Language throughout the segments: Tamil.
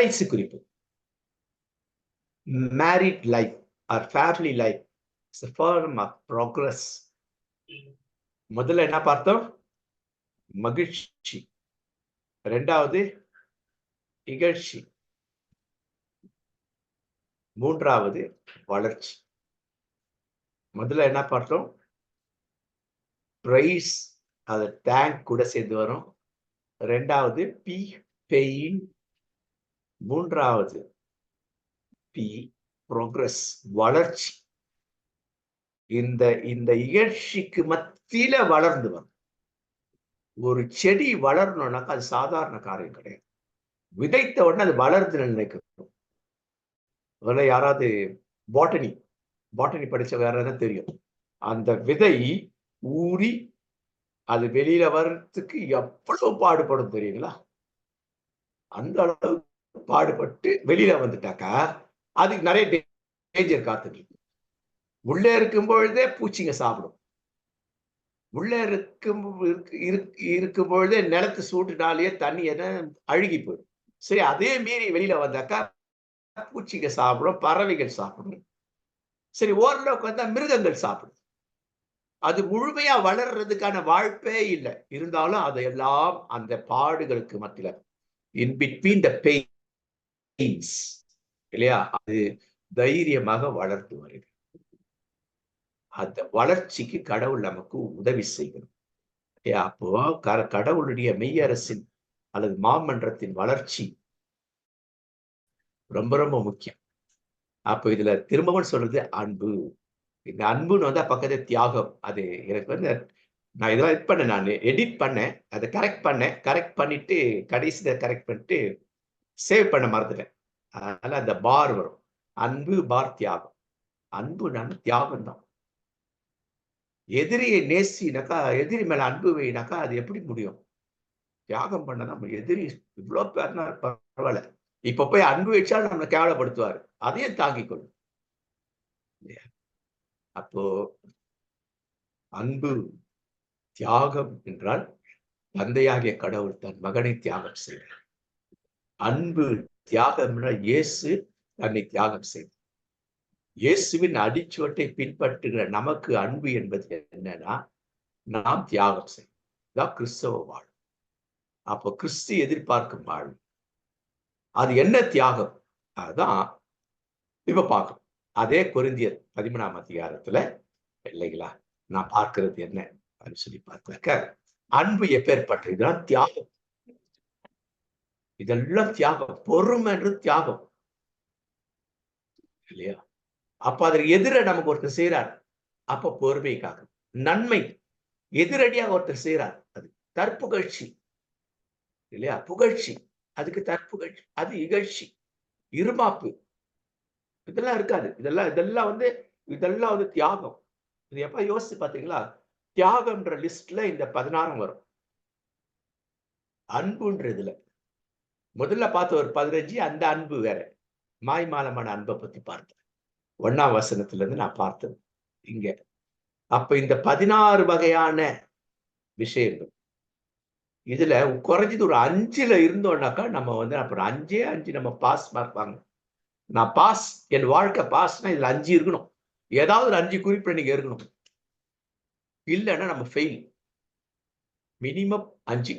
கடைசி குறிப்பு, married life or family life is a form of progress. முதல்ல என்ன பார்த்தோம்? மகிழ்ச்சி. இரண்டாவது இகழ்ச்சி. மூன்றாவது வளர்ச்சி. முதல்ல என்ன பார்த்தோம்? பிரைஸ், அது தேங்க் கூட சேர்ந்து வரும். இரண்டாவது பி, பெயின். மூன்றாவது பி, ப்ரோக்ரஸ், வளர்ச்சி. இந்த இந்த இகழ்ச்சிக்கு மத்தியில வளர்ந்து வரும். ஒரு செடி வளரணும்னாக்கா அது சாதாரண காரியம் கிடையாது. விதைத்த உடனே அது வளருதுன்னு நினைக்கணும். யாராவது பாட்டனி படிச்ச யாராவது தெரியும். அந்த விதை ஊறி அது வெளியில வர்றதுக்கு எவ்வளவு பாடுபடும் தெரியுங்களா? அந்த அளவு பாடுபட்டு வெளியில வந்துட்டாக்கா அதுக்கு நிறைய டேஞ்சர் காத்துட்டு இருக்கு. உள்ளே இருக்கும் பொழுதே பூச்சிங்க சாப்பிடும். உள்ளே இருக்கும் பொழுதே நிலத்து சூட்டுனாலேயே தண்ணி என்ன அழுகி போயிடும். சரி, அதே மீறி வெளியில வந்தாக்கா பூச்சிங்க சாப்பிடும், பறவைகள் சாப்பிடும். சரி, ஓரளவுக்கு வந்தா மிருகங்கள் சாப்பிடும். அது முழுமையா வளர்றதுக்கான வாய்ப்பே இல்லை. இருந்தாலும் அதையெல்லாம் அந்த பாடுகளுக்கு மத்தியில இன் பிட்வீன் த பெயின்ஸ் இல்லையா, அது தைரியமாக வளர்த்து வருகிறது. அந்த வளர்ச்சிக்கு கடவுள் நமக்கு உதவி செய்யணும். அப்போ கடவுளுடைய மெய்யரசின் அல்லது மாமன்றத்தின் வளர்ச்சி ரொம்ப ரொம்ப முக்கியம். அப்போ இதுல திரும்பவும் சொல்றது அன்பு. இந்த அன்புன்னு வந்தா பக்கத்துல தியாகம். அது எனக்கு வந்து நான் இதெல்லாம் நான் எடிட் பண்ணேன், அதை கரெக்ட் பண்ணிட்டு கடைசியில கரெக்ட் பண்ணிட்டு சேவ் பண்ண மறந்துட்டேன். அதனால அந்த பார் வரும், அன்பு பார் தியாகம். அன்பு நான் தியாகம் தான். எதிரியை நேசினாக்கா, எதிரி மேல அன்பு வைனாக்கா அது எப்படி முடியும்? தியாகம் பண்ண நம்ம எதிரி இவ்வளவு பேர்னா பரவாயில்ல, இப்ப போய் அன்பு வச்சா நம்மளை கேவலப்படுத்துவாரு, அதையும் தாங்கிக் கொள்ளும். அப்போ அன்பு தியாகம் என்றால் தந்தையாகிய கடவுள் தன் மகனை தியாகம் செய்தார். அன்பு தியாகம் என்றால் இயேசு தன்னை தியாகம் செய்தார். இயேசுவின் அடிச்சுவட்டை பின்பற்றுகிற நமக்கு அன்பு என்பது என்னன்னா, நாம் தியாகம் செய்யும் கிறிஸ்தவ வாழ்வு. அப்போ கிறிஸ்து எதிர்பார்க்கும் வாழ்வு அது என்ன தியாகம்? அதுதான் இப்ப பார்க்கணும். அதே கொரிந்தியர் 13ஆம் அதிகாரத்துல இல்லைங்களா, நான் பார்க்கிறது என்ன அப்படின்னு சொல்லி பார்த்தாக்க, அன்பு எப்பேற்பட்ட இதுதான் தியாகம். இதெல்லாம் தியாகம். பொறுமை என்று தியாகம் இல்லையா? அப்ப அதற்கு எதிர நமக்கு ஒருத்தர் செய்யறார், அப்ப பொறுமைக்காக. நன்மை எதிரடியாக ஒருத்தர் செய்யறார், அது தற்புகழ்ச்சி இல்லையா? புகழ்ச்சி, அதுக்கு தற்புகழ்ச்சி, அது இகழ்ச்சி, இருமாப்பு, இதெல்லாம் இருக்காது. இதெல்லாம் வந்து தியாகம். இது எப்ப யோசிச்சு பாத்தீங்களா? தியாகம்ன்ற லிஸ்ட்ல இந்த 16 வரும். அன்புன்றதுல முதல்ல பார்த்த ஒரு 15, அந்த அன்பு வேற, மாய்மாலமான அன்பை பத்தி பார்த்தேன். 1ஆம் வசனத்துல இருந்து நான் பார்த்தது இங்க. அப்ப இந்த 16 வகையான விஷயங்கள் இதுல குறைஞ்சது ஒரு 5ல இருந்தோம்னாக்கா நம்ம வந்து அப்புறம் 5 நம்ம பாஸ் மார்க் வாங்க. நான் பாஸ், என் வாழ்க்கை பாஸ்னா இதுல 5 இருக்கணும். ஏதாவது ஒரு 5 குறிப்பிட நீங்க இருக்கணும். இல்லைன்னா நம்ம ஃபெயில். மினிமம் 5.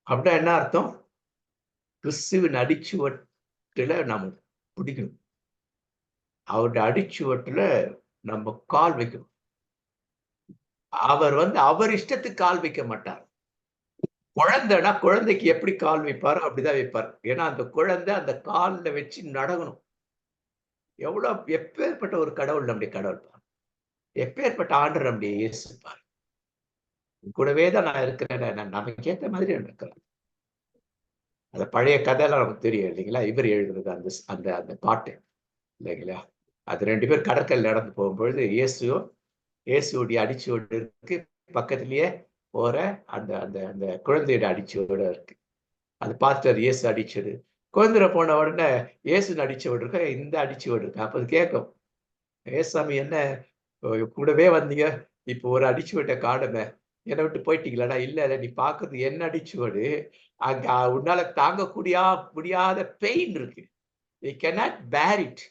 அப்படின்னா என்ன அர்த்தம்? கிறிஸ்துவின் அடிச்சுவட்டுல நம்ம பிடிக்கணும். அவருடைய அடிச்சுவட்டுல நம்ம கால் வைக்கணும். அவர் வந்து அவர் இஷ்டத்துக்கு கால் வைக்க மாட்டார். குழந்தைனா குழந்தைக்கு எப்படி கால் வைப்பாரோ அப்படிதான் வைப்பார். ஏன்னா அந்த குழந்தை அந்த கால்ல வச்சு நடக்கணும். எவ்வளவு எப்பேற்பட்ட ஒரு கடவுள் நம்முடைய கடவுள் பார், எப்பேற்பட்ட ஆண்டவர் நம்முடைய இயேசு பார். கூடவே தான் நான் இருக்கிறேன், நமக்கு ஏற்ற மாதிரி இருக்கிறேன். அந்த பழைய கதையெல்லாம் நமக்கு தெரியும் இல்லைங்களா? இவர் எழுதுறது அந்த அந்த அந்த பாட்டு இல்லைங்களா? அது 2 பேர் கடற்கரையில் நடந்து போகும்பொழுது இயேசுடைய அடிச்சுவடு இருக்கு, பக்கத்திலேயே போற அந்த அந்த அந்த குழந்தையோட அடிச்சுவடு இருக்கு. அது பார்த்தார், இயேசு அடிச்சது. குழந்தை போன உடனே இயேசு அடிச்சுவடு இருக்க, இந்த அடிச்சுவடு இருக்கு. அப்ப அது கேட்கும், ஏசாமி என்ன கூடவே வந்தீங்க, இப்போ ஒரு அடிச்சுவட்டை காணுமே, என்னை விட்டு போயிட்டீங்களாடா? இல்ல நீ பாக்குறது என்ன அடிச்சுவடு. அங்க உன்னால தாங்கக்கூடிய முடியாத பெயின் இருக்கு. யூ கேனாட் பேர் இட்.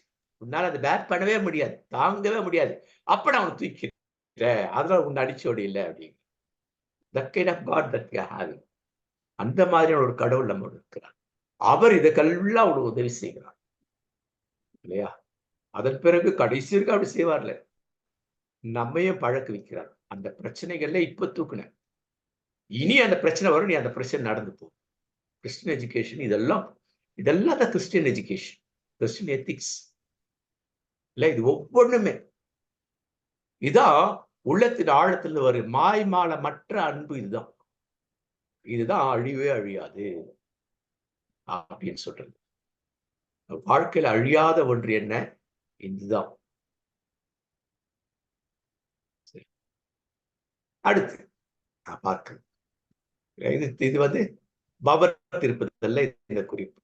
உன்னால அதை பேர் பண்ணவே முடியாது, தாங்கவே முடியாது. அப்ப நான் உன்னை தூக்கிறேன், அதனால உன்னை அடிச்சோடு இல்லை அப்படின்னு. That kind of God that we are having. அந்த மாதிரியான ஒரு கடவுள் நம்மோடு இருக்கிறார். அவர் இதுக்கெல்லாம் ஒரு உதவி செய்கிறார் இல்லையா? அதன் பிறகு கடைசி வரைக்கும் அப்படி செய்வார்ல, நம்மையும் பழக்க வைக்கிறார். அந்த பிரச்சனைகள்ல இப்ப தூக்குன, இனி அந்த பிரச்சனை வரும், நீ அந்த பிரச்சனை நடந்து போ. கிறிஸ்டியன் எஜுகேஷன் இதெல்லாம் இதெல்லாம் தான் கிறிஸ்டியன் எஜுகேஷன், கிறிஸ்டியன் எத்திக்ஸ் இல்ல. இது ஒவ்வொன்றுமே இதான் உள்ளத்தின் ஆழத்துல வரும் மாய்மாலமற்ற அன்பு. இதுதான் இதுதான் அழிவே அழியாது அப்படின்னு சொல்றது. வாழ்க்கையில் அழியாத ஒன்று என்ன? இதுதான். அடுத்து நான் பார்க்கிறேன், இது வந்து பவர் திருப்பதில்ல இந்த குறிப்பு.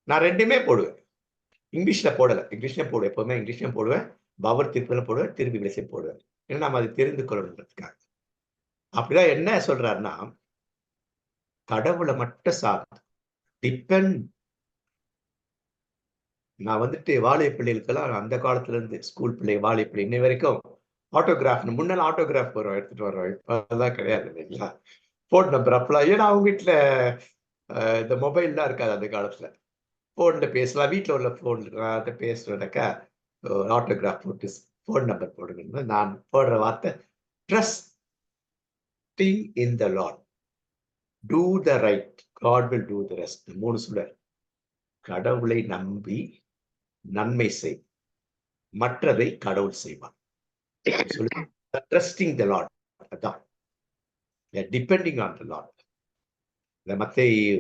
நான் ரெண்டுமே போடுவேன், இங்கிலீஷ்ல போடல, இங்கிலீஷ்லயும் போடுவேன், எப்பவுமே இங்கிலீஷ்லயும் போடுவேன், பவர் திருப்பதில போடுவேன், திருப்பி இங்கிலீஷ்லயும் போடுவேன். ஏன்னா நம்ம அதை தெரிந்து கொள்ளணுன்றதுக்காக. அப்படிதான் என்ன சொல்றாருன்னா, கடவுளை மட்டும் சார்ந்து டிபெண்ட். நான் வந்துட்டு வாலிய பிள்ளைகளுக்கெல்லாம் அந்த காலத்துல இருந்து ஸ்கூல் பிள்ளை வாலிய பிள்ளை இன்னை வரைக்கும் ஆட்டோகிராஃப், முன்னெல்லாம் ஆட்டோகிராஃப் வரும், எடுத்துட்டு வரோம். இப்ப அதெல்லாம் கிடையாது இல்லைங்களா? போன் நம்பர் அப்பெல்லாம், ஏன்னா அவங்க வீட்டுல இந்த மொபைல்லாம் இருக்காது அந்த காலத்துல. போன்ல பேசலாம், வீட்டுல உள்ள போன்ல பேசுறதுக்கா ஆட்டோகிராஃப் போட்டு போன் நம்பர் போடுங்க. நான் போடுற வார்த்தை trusting in the lord, do the right, God will do the rest. 3 சொல்ல, கடவுளை நம்பி நன்மை செய், மற்றதை கடவுள் செய்வார். ட்ரஸ்டிங் த லார்ட், அதான் டிபெண்டிங் ஆன் த லார்ட். இந்த மத்தேயு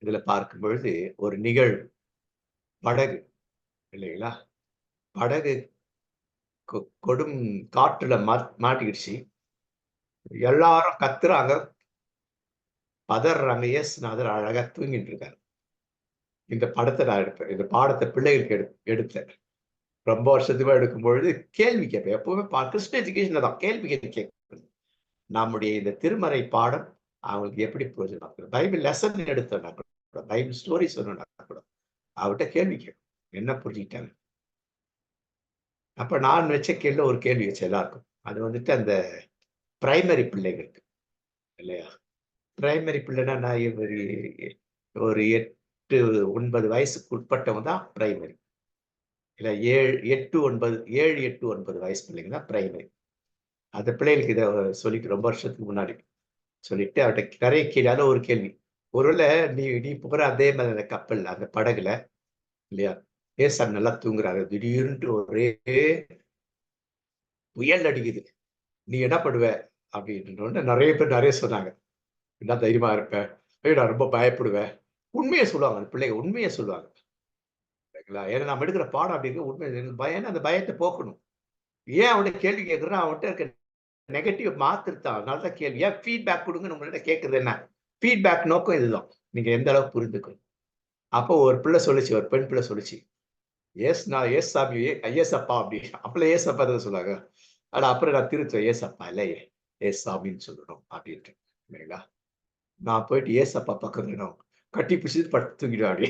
இதுல பார்க்கும் பொழுது ஒரு நிகழ்வு, படகு இல்லைங்களா? படகு கொடும் காற்றுல மாட்டிக்கிடுச்சு, எல்லாரும் கத்துறாங்க, பதறாங்க. இயேசுநாதர் அழகா தூங்கிட்டு இருக்காரு. இந்த படத்தை நான் எடுப்பேன், இந்த பாடத்தை பிள்ளைகளுக்கு எடுத்தேன். ரொம்ப வருஷத்துக்கு எடுக்கும் பொழுது கேள்வி கேட்பேன். எப்பவுமே கிறிஸ்டியன் எஜுகேஷன்ல தான் கேள்வி கேட்பேன். நம்முடைய இந்த திருமறை பாடம் அவங்களுக்கு எப்படி பிரயோஜனம், பைபிள் லெசன் எடுத்தோம்னா கூட, பைபிள் ஸ்டோரி சொன்னா கூட அவர்கிட்ட கேள்வி கேட்கும், என்ன புரிஞ்சுக்கிட்டாங்க. அப்ப நான் வச்ச கேள்வி ஒரு கேள்வி வச்ச எல்லாருக்கும். அது வந்துட்டு அந்த பிரைமரி பிள்ளைகளுக்கு இல்லையா? பிரைமரி பிள்ளைன்னா நான் ஒரு 8-9 வயசுக்கு உட்பட்டவங்க தான் பிரைமரி. இல்ல 7-8-9 வயசு பிள்ளைங்க தான் பிரைமரி. அந்த பிள்ளைகளுக்கு இதை சொல்லிட்டு ரொம்ப வருஷத்துக்கு முன்னாடி சொல்லிட்டு அவர்கிட்ட நிறைய கேள்வி. அதில் ஒரு கேள்வி, ஒருவேளை நீ போகிற அதே மாதிரி அந்த கப்பல் அந்த படகுல இல்லையா, ஏசாமி நல்லா தூங்குறாரு, திடீர்னு ஒரே புயல் அடிக்குது, நீ என்ன பண்ணுவ அப்படின்னு நிறைய பேர் நிறைய சொன்னாங்க. என்ன தைரியமா இருப்பேன், நான் ரொம்ப பயப்படுவேன். உண்மையை சொல்லுவாங்க அந்த பிள்ளைங்க, உண்மையை சொல்லுவாங்க. ஏன்னா நம்ம எடுக்கிற பாடம் அப்படி இருக்கு, உண்மை பயம், அந்த பயத்தை போக்கணும். ஏன் அவன்கிட்ட கேள்வி கேட்கறேன்னா, அவன்கிட்ட இருக்க நெகட்டிவ் மாத்திருத்தான், அதனால தான் கேள்வி. ஏன் ஃபீட்பேக் கொடுங்கன்னு உங்கள்கிட்ட கேட்கறது என்ன? ஃபீட்பேக் நோக்கம் இதுதான், நீங்க எந்த அளவுக்கு புரிந்துக்கணும். அப்போ ஒரு பிள்ளை சொல்லிச்சு, ஒரு பெண் பிள்ளை சொல்லிச்சு, நான் ஏஸ் சாமி, ஏசப்பா அப்படி. அப்பல ஏசப்பா தான் சொன்னாங்க. ஆனா அப்புறம் நான் திருத்தேன், ஏசப்பா இல்லை ஏஸ் சாமின்னு சொல்லணும் அப்படின்ட்டு இல்லைங்களா? நான் போயிட்டு ஏசப்பா பக்கத்துல கட்டி பிடிச்சிட்டு படுத்து தூங்கிடுவாடி.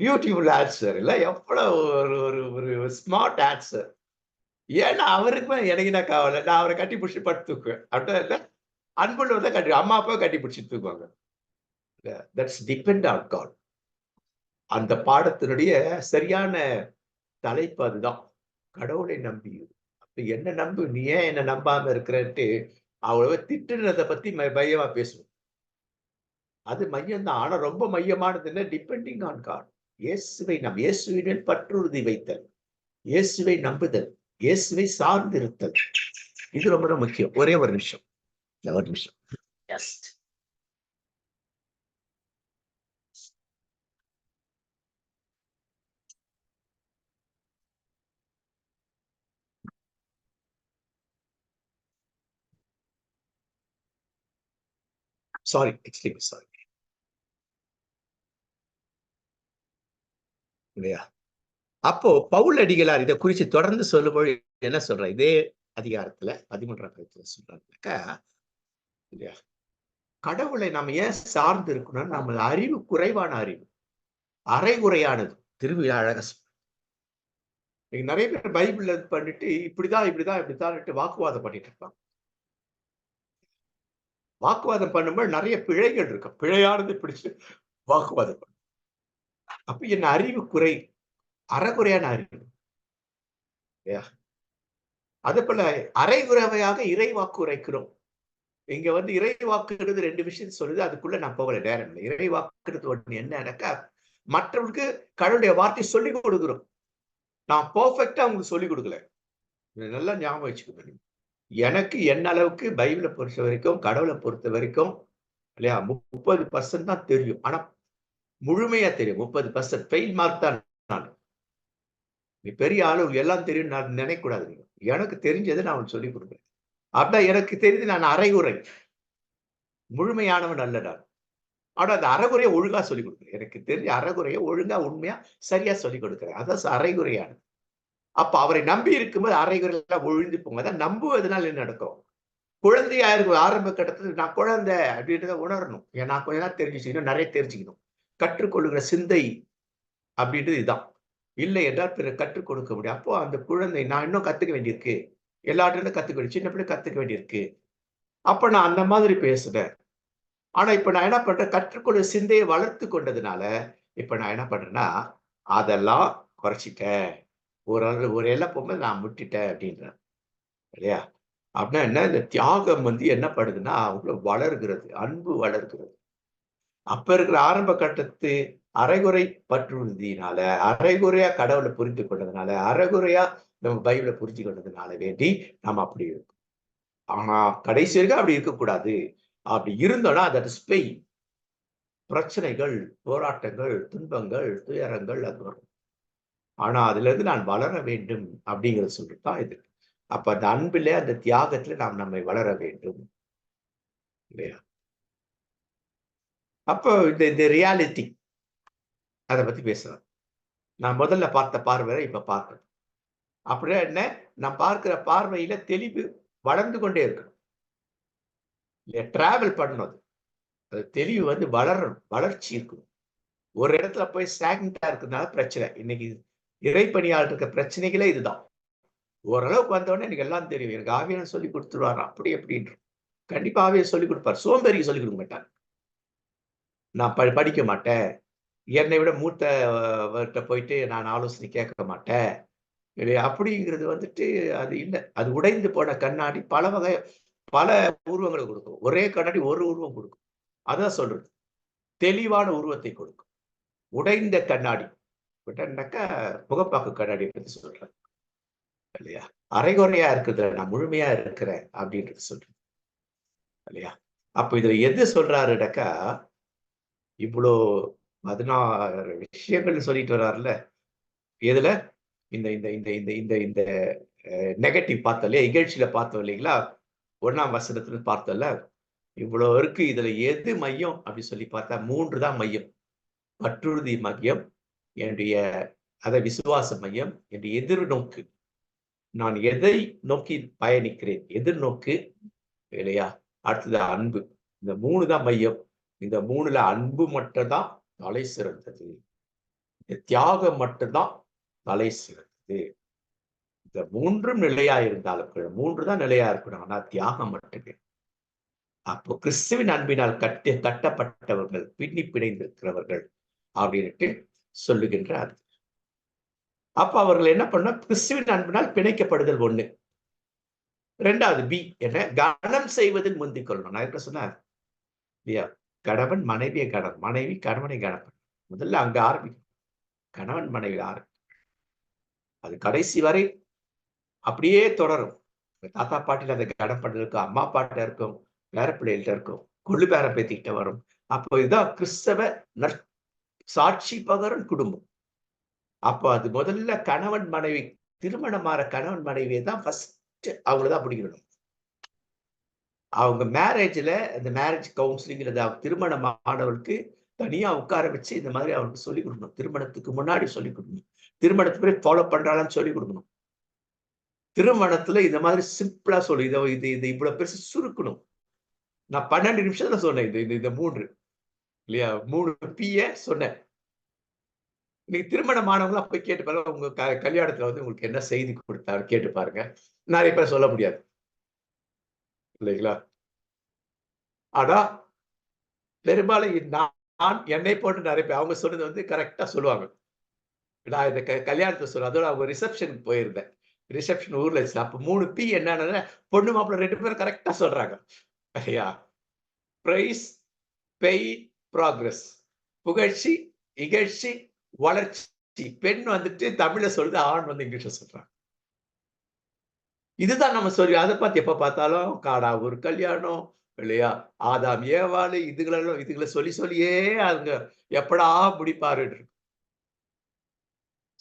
பியூட்டிஃபுல் ஆன்சர் இல்ல, எவ்வளவு ஒரு ஒரு ஸ்மார்ட் ஆன்சர். ஏன்னா அவருக்குமே எனக்கு என்ன கவலை, நான் அவரை கட்டி பிடிச்சி படுத்து தூக்குவேன். அப்படின்னா இல்லை, அன்புள்ளவர் தான் கட்டி, அம்மா அப்பாவை கட்டி பிடிச்சிட்டு தூக்குவாங்க. That's depend on God. அந்த பாடத்தினுடைய சரியான தலைப்பு அதுதான், கடவுளை நம்பி. அப்ப என்ன நம்பு, நீ ஏன் என்ன நம்பாம இருக்கிறன்ட்டு அவ்வளவு திட்டுறதை பத்தி மையமா பேசுவோம். அது மையம் தான். ஆனா ரொம்ப மையமானது என்ன? Depending on God. இயேசுவை இயேசுவினில் பற்றுறுதி வைத்தல், இயேசுவை நம்புதல், இயேசுவை சார்ந்திருத்தல், இது ரொம்ப முக்கியம். ஒரே ஒரு நிமிஷம், ஒரு நிமிஷம். Sorry, extremely sorry. இல்லையா? அப்போ பவுல் அடிகளார் இதை குறித்து தொடர்ந்து சொல்லும்போது என்ன சொல்ற, இதே அதிகாரத்துல 13 சொல்றாங்கனாக்கா இல்லையா, கடவுளை நம்ம ஏன் சார்ந்து இருக்கணும்? நம்ம அறிவு குறைவான அறிவு, அரைகுறையானது. திருவி அழக நிறைய பேர் பைபிள்ல பண்ணிட்டு இப்படிதான் இப்படிதான் இப்படித்தான் வாக்குவாதம் பண்ணிட்டு இருப்பாங்க. வாக்குவாதம் பண்ணும்போது நிறைய பிழைகள் இருக்கும். பிழையானது பிடிச்சு வாக்குவாதம் பண்ணும். அப்ப என்ன அறிவு குறை, அறகுறையான அறிவு. அதே போல அரைகுறைவையாக இறை வாக்கு உரைக்கிறோம். இங்க இறை வாக்குறது 2 விஷயம் சொல்லுது. அதுக்குள்ள நான் போகல, நேரம் இல்லை. இறை வாக்குறது ஒண்ணு என்னன்னாக்கா, மற்றவர்களுக்கு கடவுளுடைய வார்த்தை சொல்லிக் கொடுக்கிறோம். நான் பெர்ஃபெக்ட்டா உங்களுக்கு சொல்லிக் கொடுக்கல. நல்லா ஞாபகம் வச்சுக்கோங்க. எனக்கு என்ன அளவுக்கு பைபிளை பொறுத்த வரைக்கும், கடவுளை பொறுத்த வரைக்கும் இல்லையா, 30% தான் தெரியும். ஆனா முழுமையா தெரியும். 30% ஃபெயில் மார்க் தான். நான் நீ பெரிய ஆளு எல்லாம் தெரியும் நான் நினைக்க கூடாது. எனக்கு தெரிஞ்சதை நான் அவனுக்கு சொல்லிக் கொடுக்குறேன். அப்படின்னா எனக்கு தெரிஞ்சு நான் அரைகுறை, முழுமையானவன் அல்ல நான். ஆனா அந்த அரைகுறையை ஒழுங்கா சொல்லிக் கொடுக்குறேன். எனக்கு தெரிஞ்ச அரைகுறையை ஒழுங்கா உண்மையா சரியா சொல்லிக் கொடுக்குறேன். அதான் அரைகுறையானது. அப்ப அவரை நம்பி இருக்கும்போது அரைகுறை எல்லாம் ஒழிஞ்சு போங்க. அதான் நம்புவதனால என்ன நடக்கும்? குழந்தையா இருக்கும் ஆரம்ப கட்டத்தில் நான் குழந்தை அப்படின்றத உணரணும். நான் கொஞ்ச நேரம் தெரிஞ்சுக்கணும், நிறைய தெரிஞ்சுக்கணும். கற்றுக்கொள்ளுகிற சிந்தை அப்படின்றது இதுதான். இல்லை என்றால் பிறர் கற்றுக் கொடுக்க முடியும். அப்போ அந்த குழந்தை நான் இன்னும் கத்துக்க வேண்டியிருக்கு. எல்லார்ட்ட கத்துக்க வேண்டிய சின்ன பிள்ளை கத்துக்க வேண்டியிருக்கு. அப்ப நான் அந்த மாதிரி பேசுறேன். ஆனா இப்ப நான் என்ன பண்றேன், கற்றுக்கொள்ள சிந்தையை வளர்த்து கொண்டதுனால இப்ப நான் என்ன பண்றேன்னா, அதெல்லாம் குறைச்சிட்டேன். ஒரு எல்லை போகும்போது நான் விட்டுட்டேன் அப்படின்றேன். இல்லையா? அப்படின்னா என்ன, இந்த தியாகம் என்ன பண்ணுதுன்னா அவங்கள வளர்கிறது, அன்பு வளர்கிறது. அப்ப இருக்கிற ஆரம்ப கட்டத்து அரைகுறை பற்றுறுதியினால, அரைகுறையா கடவுளை புரிந்து கொண்டதுனால, அரைகுறையா நம்ம பைபிளை புரிஞ்சு கொண்டதுனால வேண்டி நம்ம அப்படி இருக்கும். ஆனா கடைசி வரைக்கும் அப்படி இருக்கக்கூடாது. அப்படி இருந்தோம்னா தட் இஸ் பெயின். பிரச்சனைகள், போராட்டங்கள், துன்பங்கள், துயரங்கள் அது வரும். ஆனா அதுல இருந்து நான் வளர வேண்டும் அப்படிங்கிறத சொல்லிட்டுதான் இது. அப்ப அந்த அன்பிலே, அந்த தியாகத்துல நாம் நம்மை வளர வேண்டும் இல்லையா? அப்போ இந்த ரியாலிட்டி அதை பத்தி பேசலாம். நான் முதல்ல பார்த்த பார்வை இப்ப பார்க்கிறேன். அப்படின்னா என்ன, நான் பார்க்கிற பார்வையில தெளிவு வளர்ந்து கொண்டே இருக்கணும். டிராவல் பண்ணணும். அது தெளிவு வளரணும், வளர்ச்சி இருக்கணும். ஒரு இடத்துல போய் ஸ்டாக்னண்டா இருக்கிறதுனால பிரச்சனை. இன்னைக்கு இறைப்பணியாளர் இருக்க பிரச்சனைகளே இதுதான். ஓரளவுக்கு வந்தவொடனே எனக்கு எல்லாம் தெரியும். எனக்கு ஆவியானவர் சொல்லி கொடுத்துருவாரு. அப்படி அப்படின்ற கண்டிப்பா ஆவியானவர் சொல்லி கொடுப்பார். சோம்பேறிக்கு சொல்லி கொடுக்க மாட்டார். நான் படிக்க மாட்டேன். என்னை விட மூத்தவர்கிட்ட போயிட்டு நான் ஆலோசனை கேட்க மாட்டேன். இல்லையா? அப்படிங்கிறது அது இல்ல. அது உடைந்து போன கண்ணாடி பல உருவங்களை கொடுக்கும். ஒரே கண்ணாடி ஒரு உருவம் கொடுக்கும். அதான் சொல்றது. தெளிவான உருவத்தை கொடுக்கும். உடைந்த கண்ணாடி விட்டனாக்கா முகப்பாக்கு கண்ணாடியை பத்தி சொல்றேன். இல்லையா? அரைகுறையா இருக்குதுல நான் முழுமையா இருக்கிறேன் அப்படின்றது சொல்றேன். இல்லையா? அப்ப இதுல எது சொல்றாருனாக்கா, இவ்வளோ 16 விஷயங்கள் சொல்லிட்டு வர்றாருல்ல. எதுல? இந்த இந்த இந்த இந்த இந்த இந்த நெகட்டிவ் பார்த்தோம் இல்லையா? இகழ்ச்சியில பார்த்தோம் இல்லைங்களா? 1ஆம் வசனத்துல பார்த்தோம்ல. இவ்வளோ இருக்கு. இதுல எது மையம் அப்படி சொல்லி பார்த்தா 3 தான் மையம். பற்றுறுதி மையம், என்னுடைய விசுவாச மையம், என்னுடைய எதிர்நோக்கு. நான் எதை நோக்கி பயணிக்கிறேன்? எதிர்நோக்கு இல்லையா? அடுத்தது அன்பு. இந்த 3 தான் மையம். இந்த 3ல அன்பு மட்டும்தான் தலை சிறந்தது. தியாகம் மட்டும்தான் தலை சிறந்தது. இந்த 3ம் நிலையா இருந்தாலும் 3 தான் நிலையா இருக்கணும். ஆனா தியாகம் மட்டுமே. அப்போ கிறிஸ்துவின் அன்பினால் கட்டப்பட்டவர்கள், பின்னி பிணைந்திருக்கிறவர்கள் அப்படின்ட்டு சொல்லுகின்றார். அப்ப அவர்கள் என்ன பண்ண, கிறிஸ்துவின் அன்பினால் பிணைக்கப்படுதல் 1. 2வது பி என்ன, கனம் செய்வதில் முந்திக் கொள்ளணும். நான் இருக்க சொன்னார் இல்லையா? கணவன் மனைவியை மனைவி கணவனை கணவன். முதல்ல அங்க ஆரம்பிக்கும். கணவன் மனைவி அது கடைசி வரை அப்படியே தொடரும். தாத்தா பாட்டில அந்த கனம் பண்றது இருக்கும், அம்மா அப்பாட்ட இருக்கும், பேர பிள்ளைகள்ட்ட இருக்கும், கொள்ளு பேர பேத்திக்கிட்ட வரும். அப்போ இதுதான் கிறிஸ்தவ சாட்சி பகரும் குடும்பம். அப்போ அது முதல்ல கணவன் மனைவி, திருமணமான கணவன் மனைவியை தான் ஃபர்ஸ்ட் அவங்களதான் பிடிக்கணும். அவங்க மேரேஜ்ல இந்த மேரேஜ் கவுன்சிலிங் திருமணமானவருக்கு தனியா உட்கார வச்சு இந்த மாதிரி அவருக்கு சொல்லிக் கொடுக்கணும். திருமணத்துக்கு முன்னாடி சொல்லிக் கொடுக்கணும். திருமணத்துக்கு ஃபாலோ பண்றாங்கன்னு சொல்லிக் கொடுக்கணும். திருமணத்துல இந்த மாதிரி சிம்பிளா சொல்லு. இது இவ்வளவு பெருசு சுருக்கணும். நான் 12 நிமிஷத்துல சொன்னேன். இந்த 3 இல்லையா? 3 P சொன்னேன். நீங்க திருமணமானவங்களா போய் கேட்டு பாருங்க. உங்க கல்யாணத்துல வந்து உங்களுக்கு என்ன செய்தி கொடுத்தாரு கேட்டு பாருங்க. நிறைய பேர் சொல்ல முடியாது. இல்லைங்களா? ஆனா பெரும்பாலும் நான் என்னை போட்டு நிறைய பேர் அவங்க சொன்னது வந்து கரெக்டா சொல்லுவாங்க. நான் இந்த கல்யாணத்துல சொல்றேன். அதோட அவங்க ரிசப்ஷனுக்கு போயிருந்தேன். ரிசப்ஷன் ஊர்ல இருந்துச்சு. அப்ப 3 P என்னன்னு பொண்ணு மாப்பிள்ளை 2 பேரும் கரெக்டா சொல்றாங்க. இல்லையா? பிரைஸ், பெய், ப்ராக்ரஸ். புகழ்ச்சி, இகழ்ச்சி, வளர்ச்சி. பெண் வந்துட்டு தமிழ்ல சொல்லுது, ஆண் வந்து இங்கிலீஷ்ல சொல்றாங்க. இதுதான் நம்ம சொல்லி அதை பார்த்து எப்ப பார்த்தாலும் காடா ஒரு கல்யாணம் இல்லையா? ஆதாம் ஏவாளு இதுகளை சொல்லி சொல்லியே அவங்க எப்படா முடிப்பாரு.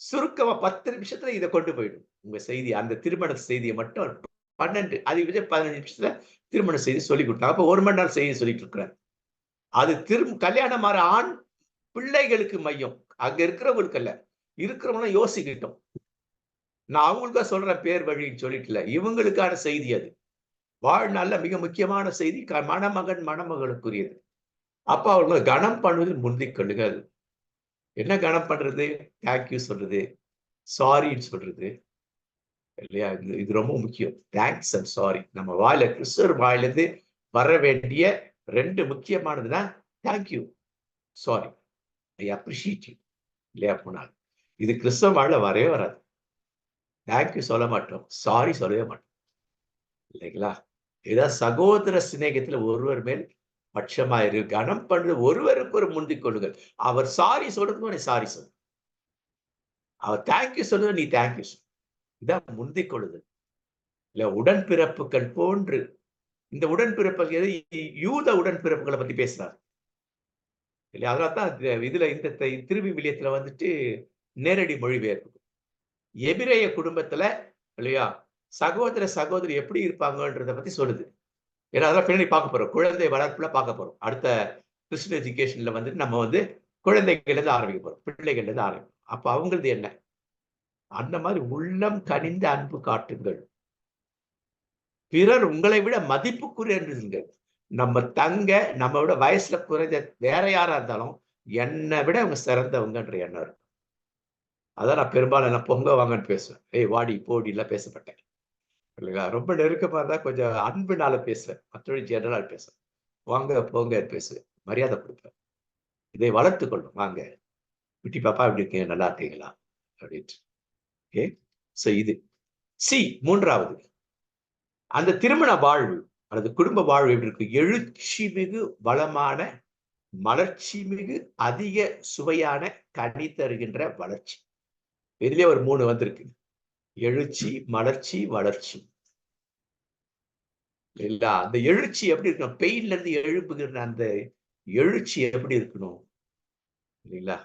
சுருக்கமா 10 நிமிஷத்துல இதை கொண்டு போயிடும். உங்க செய்தி அந்த திருமண செய்தியை மட்டும் 12 அதிகபட்சம் 15 நிமிஷத்துல திருமண செய்தி சொல்லி கொடுத்தாங்க. அப்ப 1 மணி நேரம் செய்தி சொல்லிட்டு இருக்கிறார். அது கல்யாணம் ஆற ஆண் பிள்ளைகளுக்கு மையம். அங்க இருக்கிறவங்களுக்கு அல்ல. இருக்கிறவங்களும் யோசிக்கிட்டோம். நான் அவங்களுக்கா சொல்றேன் பேர் வழின்னு சொல்லிட்டு இவங்களுக்கான செய்தி அது. வாழ்நாள்ல மிக முக்கியமான செய்தி மணமகன் மணமகளுக்குரியது. அப்ப அவங்க கனம் பண்ணுவது முந்திக் கொள்ளுங்கள். என்ன கனம் பண்றது? தேங்க்யூ சொல்றது, சாரின்னு சொல்றது இல்லையா? இது ரொம்ப முக்கியம். Thanks and sorry. நம்ம வாயில கிறிஸ்தவர் வாயிலிருந்து வர வேண்டிய 2 முக்கியமானதுன்னா thank you, sorry, I appreciate you இல்லையா? போனால் இது கிறிஸ்தவ வாயில வரவே வராது. தேங்க்யூ சொல்ல மாட்டோம், சாரி சொல்லவே மாட்டோம் இல்லைங்களா? ஏதாவது சகோதர சிநேகத்துல ஒருவர் மேல் பட்சமாயிரு கனம் பண்றது ஒருவருக்கு ஒரு முந்திக் கொள்ளுங்கள். அவர் சாரி சொல்றது நீ சாரி சொல்லு. அவர் தேங்க்யூ சொல்றது நீ தேங்க்யூ சொல்லு. இதான் முந்திக் கொள்ளுதல் இல்ல. உடன்பிறப்புகள் போன்று இந்த உடன்பிறப்புகள் யூத உடன்பிறப்புகளை பத்தி பேசுறாரு இல்லையா? அதனால்தான் இதுல இந்த திருவிவிலியத்துல வந்துட்டு நேரடி மொழிபெயர்ப்பு எபிரேய குடும்பத்துல இல்லையா சகோதர சகோதரி எப்படி இருப்பாங்கன்றத பத்தி சொல்லுது. ஏன்னா அதெல்லாம் பின்னாடி பார்க்க போறோம். குழந்தை வளர்ப்புல பார்க்க போறோம். அடுத்த கிறிஸ்டியன் எஜுகேஷன்ல வந்துட்டு நம்ம வந்து குழந்தைகள்ல இருந்து ஆரம்பிக்க போறோம். பிள்ளைகள்ல இருந்து ஆரம்பிக்கும். அப்ப அவங்களது என்ன? அந்த மாதிரி உள்ளம் கனிந்த அன்பு காட்டுங்கள். பிறர் உங்களை விட மதிப்புக்குரியவர்கள். நம்ம தங்க நம்ம விட வயசுல குறைஞ்ச வேற யாரா இருந்தாலும் என்னை விட அவங்க சிறந்தவங்கன்ற எண்ணம் இருக்கும். அதான் நான் பெரும்பாலும் என்ன பொங்க வாங்கன்னு பேசுவேன். ஏய் வாடி போடி எல்லாம் பேசப்பட்டேன் இல்லைங்களா? ரொம்ப நெருக்கமா இருந்தா கொஞ்சம் அன்புனால பேசுவேன். மற்றபடி ஜெனரலா பேசுவேன். வாங்க போங்க பேசுவேன். மரியாதை கொடுப்பேன். இதை வளர்த்துக் கொள்ளும். வாங்க குட்டி பாப்பா எப்படி இருக்கீங்க? நல்லா இருக்கீங்களா? அப்படின்ட்டு. ஓகே. சோ இது சி 3வது அந்த திருமண வாழ்வு அல்லது குடும்ப வாழ்வு எப்படி இருக்கு? எழுச்சி மிகு வளமான மலர்ச்சி மிகு அதிக சுவையான கனி தருகின்ற வளர்ச்சி. இதுலயே ஒரு 3 வந்திருக்கு. எழுச்சி, மலர்ச்சி, வளர்ச்சி இல்ல. அந்த எழுச்சி எப்படி இருக்கணும்? பெயின்ல இருந்து எழுப்புகிற அந்த எழுச்சி எப்படி இருக்கணும் இல்லைங்களா?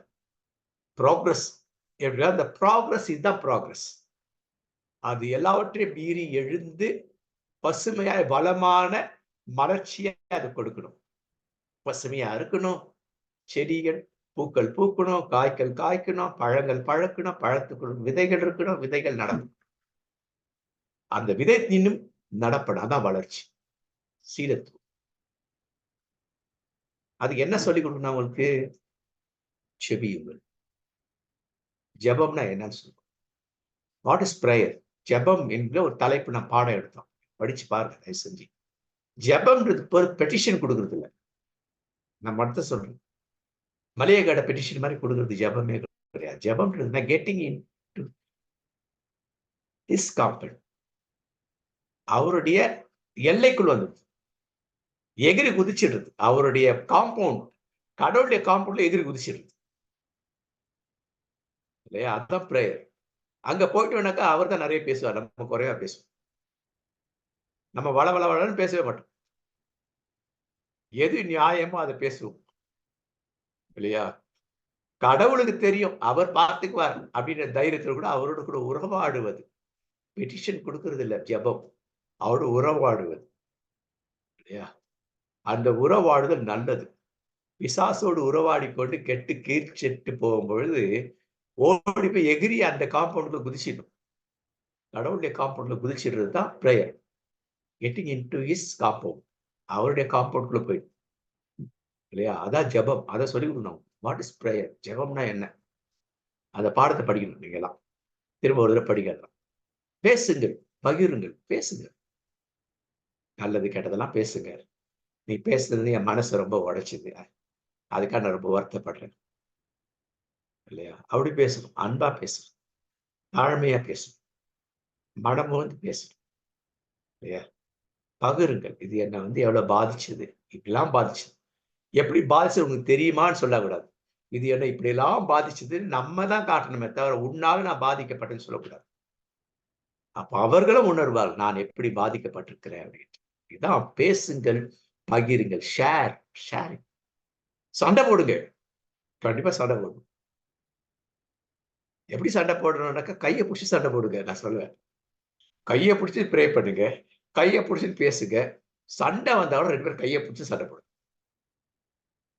ப்ராக்ரஸ் எப்படின்னா அந்த ப்ராக்ரஸ் இதுதான் ப்ராக்ரஸ். அது எல்லாவற்றையும் மீறி எழுந்து பசுமையாய் வளமான மலர்ச்சியை அது கொடுக்கணும். பசுமையா இருக்கணும். செடிகள் பூக்கள் பூக்கணும், காய்கள் காய்க்கணும், பழங்கள் பழக்கணும், பழத்துக்குள் விதைகள் இருக்கணும், விதைகள் நடக்கணும். அந்த விதை இன்னும் நடப்படும். அதான் வளர்ச்சி. சீலத்துவம். அதுக்கு என்ன சொல்லிக் கொடுக்கணும் உங்களுக்கு? செபியுங்கள். ஜெபம்னா என்னன்னு சொல்லுவோம். What is prayer? ஜெபம் என்கிற ஒரு தலைப்பு நான் பாடம் எடுத்தோம். படிச்சு பாருங்க தயவு செஞ்சு. ஜெபம்ன்றது பெட்டிஷன் கொடுக்கறது இல்லை. நான் மட்டும் சொல்றேன். மளிகை கடை பெட்டிஷன் மாதிரி கொடுக்கறது ஜெபமே கிடையாது. ஜெபம்ன்றது getting into his compound. அவருடைய எல்லைக்குள் வந்தது. எகிரி குதிச்சிடுறது. அவருடைய காம்பவுண்ட், கடவுளுடைய காம்பவுண்ட்ல எகிரி குதிச்சிடுறது இல்லையா? அதுதான் பிரேயர். அங்க போயிட்டோம்னாக்கா அவர் தான் நிறைய பேசுவார். நம்ம குறைவா பேசுவோம். நம்ம வள வள வளன்னு பேசவே மாட்டோம். எது நியாயமோ அதை பேசுவோம் இல்லையா? கடவுளுக்கு தெரியும் அவர் பார்த்துக்குவார் அப்படின்ற தைரியத்தில் கூட அவரோட கூட உறவாடுவது. பெட்டிஷன் கொடுக்கறது இல்ல ஜெபம். அவரோட உறவாடுவது இல்லையா? அந்த உறவாடுதல் நல்லது. பிசாசோடு உறவாடி கொண்டு கெட்டு கீழ்ச்செட்டு போகும்பொழுது ஓடி போய் எகிரி அந்த காம்பவுண்டுக்கு குதிச்சிடும். கடவுளுடைய காம்பவுண்ட்ல குதிச்சிடுறது தான் prayer. Getting into his compound, அவருடைய காம்பவுண்ட்குள்ள போய் இல்லையா? அதான் ஜெபம். அதை சொல்லி கொடுக்கணும். What is prayer? ஜெபம்னா என்ன? அந்த பாடத்தை படிக்கணும். நீங்க எல்லாம் திரும்ப ஒரு தடவை படிக்கலாம். பேசுங்கள், பகிருங்கள், பேசுங்க. நல்லது கெட்டதெல்லாம் பேசுங்க. நீ பேசுறது என் மனசை ரொம்ப உடைச்சுது, அதுக்காக நான் ரொம்ப வருத்தப்படுறேன் இல்லையா? அப்படி பேசணும். அன்பா பேசணும், தாழ்மையா பேசணும், மனம் வந்து பேசணும் இல்லையா? பகிருங்கள். இது என்ன வந்து எவ்வளவு பாதிச்சது, இப்படிலாம் பாதிச்சது. எப்படி பாதிச்சது உங்களுக்கு தெரியுமான்னு சொல்லக்கூடாது. இது என்ன இப்படி எல்லாம் பாதிச்சதுன்னு நம்ம தான் காட்டணுமே தவிர, உன்னால நான் பாதிக்கப்பட்டேன்னு சொல்லக்கூடாது. அப்ப அவர்களும் உணர்வார்கள், நான் எப்படி பாதிக்கப்பட்டிருக்கிறேன் அப்படின்னு. இதான் பேசுங்கள், பகிருங்கள், ஷேரிங். சண்டை போடுங்க, கண்டிப்பா சண்டை போடணும். எப்படி சண்டை போடணும்னாக்கா, கையை பிடிச்சி சண்டை போடுங்க. நான் சொல்லுவேன், கையை பிடிச்சி ப்ரே பண்ணுங்க, கையை பிடிச்சி பேசுங்க. சண்டை வந்தாலும் 2 பேரும் கையை பிடிச்சி சண்டை போடுங்க.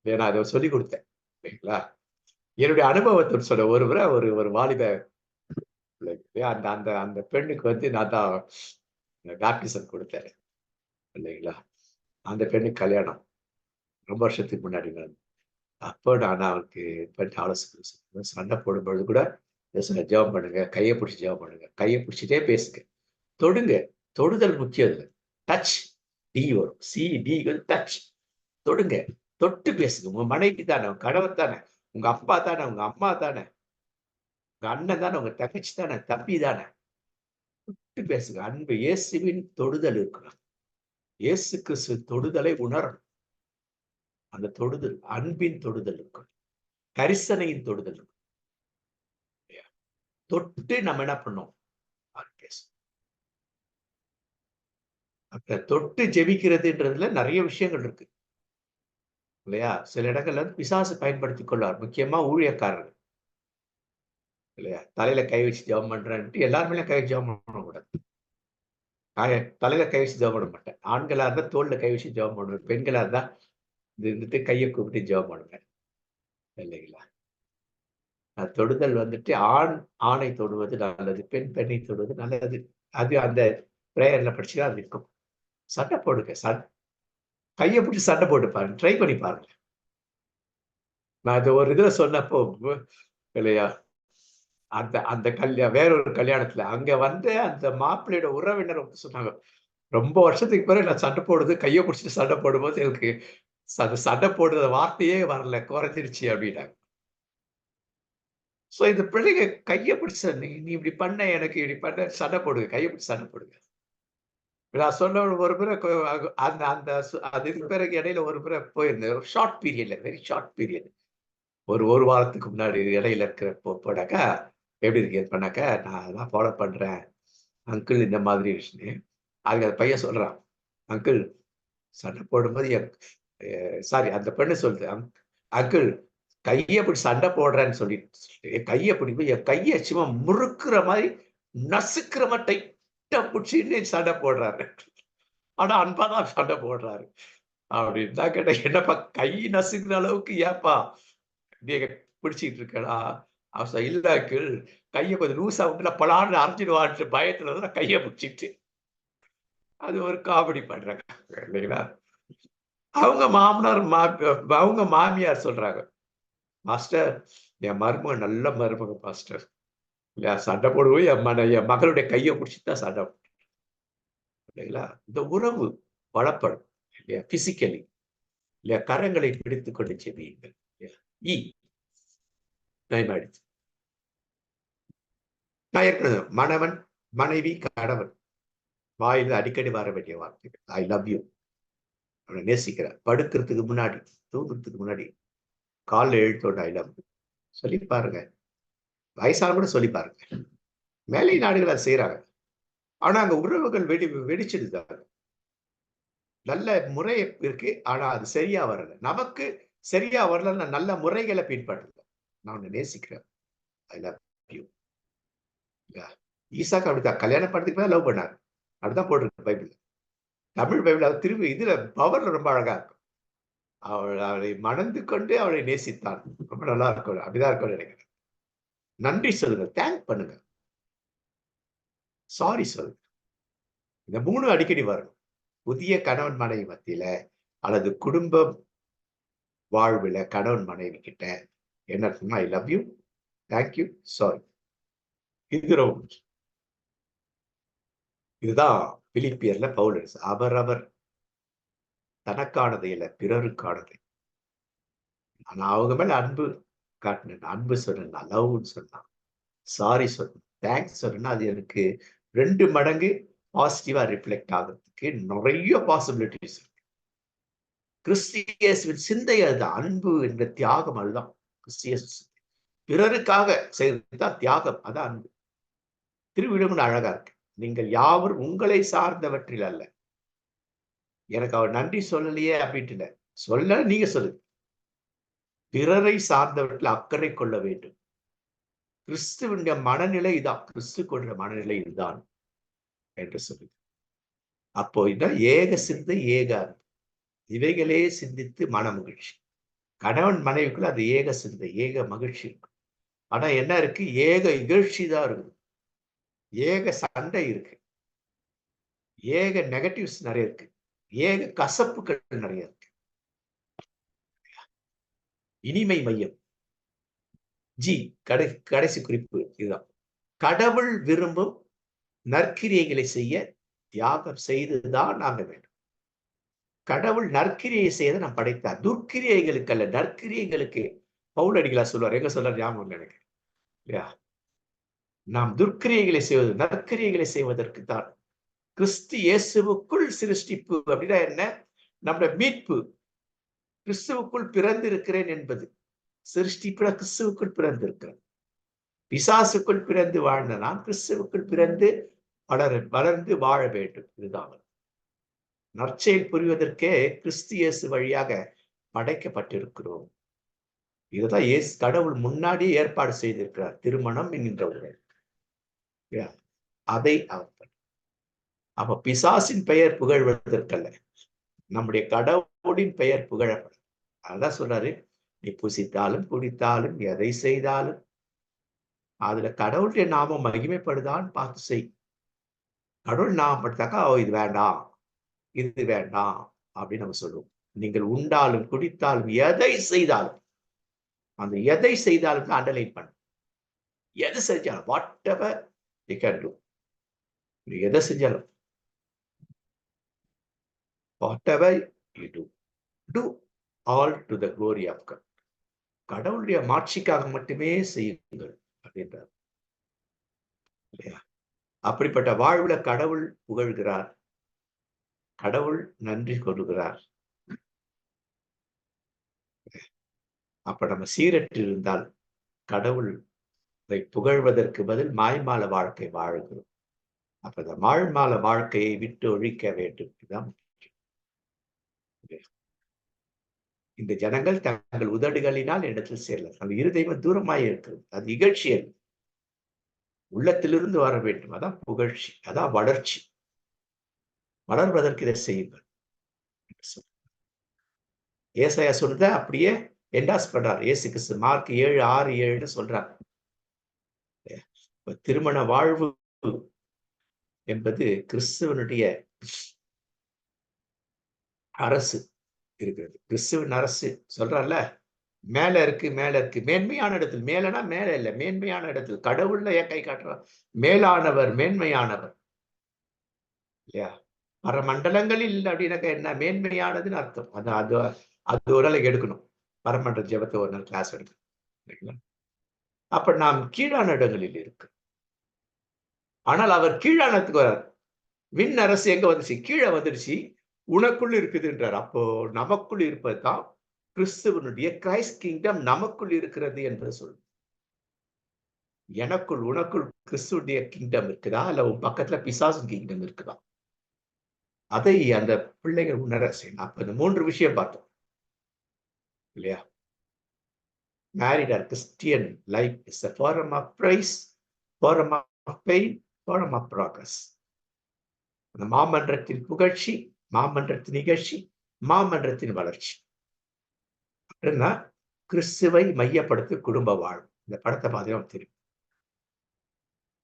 நான் அதை சொல்லி கொடுத்தேன் இல்லைங்களா? என்னுடைய அனுபவத்தை சொல்ல, ஒரு முறை ஒரு ஒரு வாலிப அந்த அந்த அந்த பெண்ணுக்கு வந்து நான் தான் பேப்டிசம் கொடுத்தேன் இல்லைங்களா? அந்த பெண்ணுக்கு கல்யாணம் ரொம்ப வருஷத்துக்கு முன்னாடி நடந்தது. அப்போ நான் அவனுக்கு ஆலோசனை சண்டை போடும்பொழுது கூட ஜெபம் பண்ணுங்க, கையை பிடிச்சி ஜெபம் பண்ணுங்க, கையை பிடிச்சிட்டே பேசுங்க, தொடுங்க. தொடுதல் முக்கியம் இல்லை. டச், டி வரும், டி டச். தொடுங்க, தொட்டு பேசுங்க. உங்க மனைவி தானே, உங்க கணவர் தானே, உங்க அப்பா தானே, உங்க அம்மா தானே, உங்க அண்ணன் தானே, உங்க தங்கச்சி தானே, தம்பி தானே, தொட்டு பேசுங்க. அன்பு இயேசுவின் தொடுதல் இருக்கணும். இயேசு கிறிஸ்து தொடுதலை உணரணும். அந்த தொடுதல் அன்பின் தொடுதல் இருக்கணும், கரிசனையின் தொடுதல் இருக்கும். தொட்டு நம்ம என்ன பண்ணோம், பேசணும். அப்ப தொட்டு ஜெபிக்கிறதுன்றதுல நிறைய விஷயங்கள் இருக்கு இல்லையா? சில இடங்கள்ல பிசாசு பயன்படுத்திக் கொள்வார், முக்கியமா ஊழியக்காரர்கள் இல்லையா? தலையில கை வச்சு ஜெபம் பண்றேன்ட்டு எல்லாருமே கை வச்சு ஜெபம் பண்ணக்கூடாது. தலையில கை வச்சு ஜெபம் பண்ண மாட்டேன். ஆண்களா இருந்தா தோல்ல கை வச்சு ஜெபம் பண்ணுவேன், பெண்களா இருந்தா இருந்துட்டு கையை கூப்பிட்டு ஜெபம் பண்ணுவேன் இல்லைங்களா? தொடுதல் வந்துட்டு ஆணை தொடுவது நல்லது, பெண்ணை தொடுவது நல்லது. அது அந்த பிரேயர்ல படிச்சுதான் அது இருக்கும். சண்டை போடுங்க, கையை பிடிச்சி சண்டை போட்டு பாருங்க, ட்ரை பண்ணி பாருங்க. நான் இது ஒரு இதுல சொன்னப்போ இல்லையா, அந்த அந்த வேற ஒரு கல்யாணத்துல அங்க வந்து அந்த மாப்பிள்ளையோட உறவினர் சொன்னாங்க, ரொம்ப வருஷத்துக்கு பிறகு நான் சண்டை போடுறது, கையை பிடிச்சிட்டு சண்டை போடும்போது எனக்கு சண்டை போடுற வார்த்தையே வரல, குறைஞ்சிருச்சு அப்படின்னாங்க. சோ இந்த பிள்ளைங்க கையை பிடிச்ச, நீ இப்படி பண்ண, எனக்கு இப்படி பண்ண, சண்டை போடுங்க, கையை பிடிச்சி சண்டை போடுங்க. நான் சொன்ன ஒரு முறை அந்த அந்த அதுக்கு பிறகு இடையில ஒரு முறை போயிருந்தேன், ஒரு ஷார்ட் பீரியட்ல, வெரி ஷார்ட் பீரியட், ஒரு வாரத்துக்கு முன்னாடி இடையில இருக்கிற போனாக்கா, எப்படி இருக்கு பண்ணாக்கா, நான் அதெல்லாம் ஃபாலோ பண்றேன் அங்கிள் இந்த மாதிரி விஷயம். அதுக்கு அந்த பையன் சொல்றான், அங்கிள் சண்டை போடும்போது சாரி அந்த பெண்ணு சொல்லுது, அங்கிள் கையை பிடி சண்டை போடுறேன்னு சொல்லிட்டு என் கையை பிடிக்கும், என் கையை சும்மா முறுக்குற மாதிரி நசுக்கிற மாதிரி டைட்டா பிடிச்சின்னு சண்டை போடுறாரு. ஆனா அன்பாதான் சண்டை போடுறாரு அப்படின்னு தான் கேட்டேன். என்னப்பா கை நசுக்கிற அளவுக்கு ஏப்பா நீங்க பிடிச்சிட்டு இருக்கடா? அவன் இல்ல அங்கிள், கையை கொஞ்சம் லூசா விட்டு பலான்னு அரைஞ்சிடுவான்னு பயத்துல தான் கையை பிடிச்சிட்டு. அது ஒரு காமெடி பண்றாங்க இல்லைங்களா? அவங்க மாமனார் அவங்க மாமியார் சொல்றாங்க, மாஸ்டர் என் மருமக நல்ல மருமக மாஸ்டர் இல்லையா, சண்டை போடுவோம் என் மகளுடைய கையை பிடிச்சிட்டு தான் சண்டை இல்லைங்களா? இந்த உறவு பலப்படும் இல்லையா? பிசிக்கலி இல்லையா? கரங்களை பிடித்துக் கொண்டு செவியுங்கள். டைம் ஆயிடுச்சு. நான் ஏற்கனவே மணவன், மனைவி, கணவன் வாயில அடிக்கடி வர வேண்டிய வார்த்தைகள், ஐ லவ் யூ, அவனை நேசிக்கிறேன். படுக்கிறதுக்கு முன்னாடி, தூங்குறதுக்கு முன்னாடி, காலைல எழுத்தோட ஐ லவ் யூ சொல்லி பாருங்க. வயசான கூட சொல்லி பாருங்க. மேலை நாடுகள் அதை செய்யறாங்க. ஆனா அங்க உறவுகள் வெடிச்சிடுதாங்க. நல்ல முறை இருக்கு, ஆனா அது சரியா வரல. நமக்கு சரியா வரலன்னா நல்ல முறைகளை பின்பற்றுங்க. நான் உன்னை நேசிக்கிறேன், ஐ லவ் யூ. ஈசாக்கு அப்படித்தான், கல்யாணம் பண்ணதுக்கு லவ் பண்ணாரு. அப்படிதான் போட்டிருக்கு பைபிள், தமிழ் பைபிள். அது திரும்பி இதுல பவர்ல ரொம்ப அழகா இருக்கும். அவளை மணந்து கொண்டு அவளை நேசித்தான். ரொம்ப நல்லா இருக்கும், அப்படிதான் இருக்கும்னு நினைக்கிறேன். நன்றி சொல்லுங்க, தேங்க் பண்ணுங்க. சாரி சொல். இந்த 3 அடிக்கடி வரணும். புதிய கணவன் மனைவி மத்தியில அல்லது குடும்ப வாழ்வுல கணவன் மனைவி கிட்ட என்ன இருக்குன்னா, I love you, thank you, sorry. இது ரொம்ப இதுதான் பிலிப்பியர்ல பவுல் அவரவர் தனக்கானதை இல்ல பிறருக்கானதை. ஆனா அவங்க மேல அன்பு காட்டினேன், அன்பு சொன்னேன், லவ்னு சொன்னான், சாரி சொன்னேன், தேங்க்ஸ் சொன்னேன்னா அது எனக்கு 2 மடங்கு பாசிட்டிவா ரிஃப்ளெக்ட் ஆகிறதுக்கு நிறைய பாசிபிலிட்டிஸ் இருக்கு. கிறிஸ்தியேசுவின் சிந்தை அதுதான். அன்பு என்ற தியாகம் அதுதான் கிறிஸ்தியேசு. பிறருக்காக செய்யறதுதான் தியாகம், அதான் அன்பு. திருவிழும் அழகா இருக்கு. நீங்கள் யாவரும் உங்களை சார்ந்தவற்றில் அல்ல. எனக்கு அவர் நன்றி சொல்லலையே அப்படின்ட்டு இல்ல, சொல்ல நீங்க சொல்லுங்க. பிறரை சார்ந்தவற்றில் அக்கறை கொள்ள வேண்டும். கிறிஸ்துவனுடைய மனநிலை இதான், கிறிஸ்து கொண்ட மனநிலை இதுதான் என்று சொல்லுது. அப்போ இதான் ஏக சிந்தை, ஏக அன்பு. இவைகளே சிந்தித்து மன மகிழ்ச்சி. கணவன் மனைவிக்குள்ள அது ஏக சிந்தை, ஏக மகிழ்ச்சி இருக்கு. ஆனா என்ன இருக்கு, ஏக இகழ்ச்சி தான் இருக்குது, ஏக சண்டை இருக்கு, ஏக நெகட்டிவ்ஸ் நிறைய இருக்கு, ஏக கசப்புகள் நிறைய இருக்கு. இனிமை மையம் ஜி கடைசி குறிப்பு இதுதான். கடவுள் விரும்பும் நற்கிரியைகளை செய்ய தியாகம் செய்துதான் நாங்க வேண்டும். கடவுள் நற்கிரியை செய்த நாம் படைத்தார், துர்க்கிரியைகளுக்கு அல்ல, நற்கிரியைகளுக்கு. பவுல் அடிகளா சொல்லுவார், எங்க சொல்ற ஞாபகம் எனக்கு இல்லையா? நாம் துர்க்கிரியைகளை செய்வது நற்கிரியைகளை செய்வதற்கு தான். கிறிஸ்து இயேசுவுக்குள் சிருஷ்டிப்பு அப்படின்னா என்ன? நம்முடைய மீட்பு கிறிஸ்துவுக்குள் பிறந்திருக்கிறேன் என்பது. சிருஷ்டிப்புல கிறிஸ்துவுக்குள் பிறந்திருக்கிறேன். பிசாசுக்குள் பிறந்து வாழ்ந்த நான் கிறிஸ்துவுக்குள் பிறந்து வளர்ந்து வாழ வேண்டும். இதுதான் நற்செயல் புரிவதற்கே கிறிஸ்து இயேசு வழியாக படைக்கப்பட்டிருக்கிறோம். இதுதான் இயேசு கடவுள் முன்னாடியே ஏற்பாடு செய்திருக்கிறார், திருமணம் என்கின்ற ஒரு. அதை அவர் அப்ப பிசாசின் பெயர் புகழ்வதற்கல்ல, நம்முடைய கடவுளின் பெயர் புகழப்படும். அதான் சொல்றாரு, நீ புசித்தாலும் குடித்தாலும் எதை செய்தாலும் அதுல கடவுளுடைய நாமம் மகிமைப்படுதான்னு பார்த்து செய். கடவுள் நாமப்படுத்தாக்கா இது வேண்டாம், இது வேண்டாம் அப்படின்னு நம்ம சொல்லுவோம். நீங்கள் உண்டாலும் குடித்தாலும் எதை செய்தாலும், அந்த எதை செய்தாலும் தான் அண்டர்லைன் பண்ண. எது செஞ்சாலும் what ever you can to, எதை செஞ்சாலும் whatever you do, do all to the glory of God. கடவுளுடைய மாட்சிக்காக மட்டுமே செய்யுங்கள் அப்படின்றார். அப்படிப்பட்ட வாழ்வுல கடவுள் புகழ்கிறார், கடவுள் நன்றி கொள்கிறார். அப்ப நம்ம சீரற்று இருந்தால் கடவுள் புகழ்வதற்கு பதில் மாய்மால வாழ்க்கை வாழுகிறோம். அப்ப இந்த மாய்மால வாழ்க்கையை விட்டு ஒழிக்க வேண்டும். இதுதான் இந்த ஜனங்கள் தங்கள் உதடுகளினால் இடத்தில் சேரல, அந்த இருதயம் தூரமாய் இருக்கிறது. அது இகழ்ச்சியல், உள்ளத்திலிருந்து வர வேண்டும். அதான் புகழ்ச்சி, அதான் வளர்ச்சி. வளர்வதற்கு இதை செய்யுங்கள். ஏசாயா சொல்றத அப்படியே என்டாஸ் பண்றார் இயேசு கிறிஸ்து. மார்க் 7:6-7 சொல்றார். திருமண வாழ்வு என்பது கிறிஸ்துவனுடைய அரசு இருக்கிறது. கிறிஸ்துவின் அரசு சொல்றார்ல, மேல இருக்கு, மேல இருக்கு, மேன்மையான இடத்தில். மேலனா மேல இல்ல, மேன்மையான இடத்தில். கடவுள்ல ஏன் கை காட்டுறார்? மேலானவர், மேன்மையானவர் இல்லையா? பல மண்டலங்களில் அப்படின்னாக்க என்ன? மேன்மையானதுன்னு அர்த்தம். அது அது அது ஒரு நாளைக்கு எடுக்கணும், பரமன்ற ஜெபத்தை ஒரு நாள் கிளாஸ் எடுக்கணும். அப்ப நாம் கீழான இடங்களில் இருக்கு. ஆனால் அவர் கீழானத்துக்கு வரார். விண் அரசு எங்க வந்துச்சு? கீழே வந்துடுச்சு, உனக்குள் இருக்குதுன்றார். அப்போ நமக்குள் இருப்பதுதான் கிறிஸ்துவனுடைய கிரைஸ்ட் கிங்டம் நமக்குள் இருக்கிறது என்று சொல்லு. எனக்குள் உனக்குள் கிறிஸ்துடைய கிங்டம் இருக்குதா, இல்ல உன் பக்கத்துல பிசாசின் கிங்டம் இருக்குதா? அதை அந்த பிள்ளைகள் உணர செய்யணும். அப்ப இந்த 3 விஷயம் பார்த்தோம் இல்லையா? Married or Christian life is a forum of praise, forum of pain, forum of progress. அந்த மாமன்றத்தின் புகழ்ச்சி, மாமன்றத்தின் நிகழ்ச்சி, மாமன்றத்தின் வளர்ச்சி. அப்படின்னா கிறிஸ்துவை மையப்படுத்தி குடும்ப வாழ்வு. இந்த படத்தை பார்த்தீங்கன்னா தெரியும்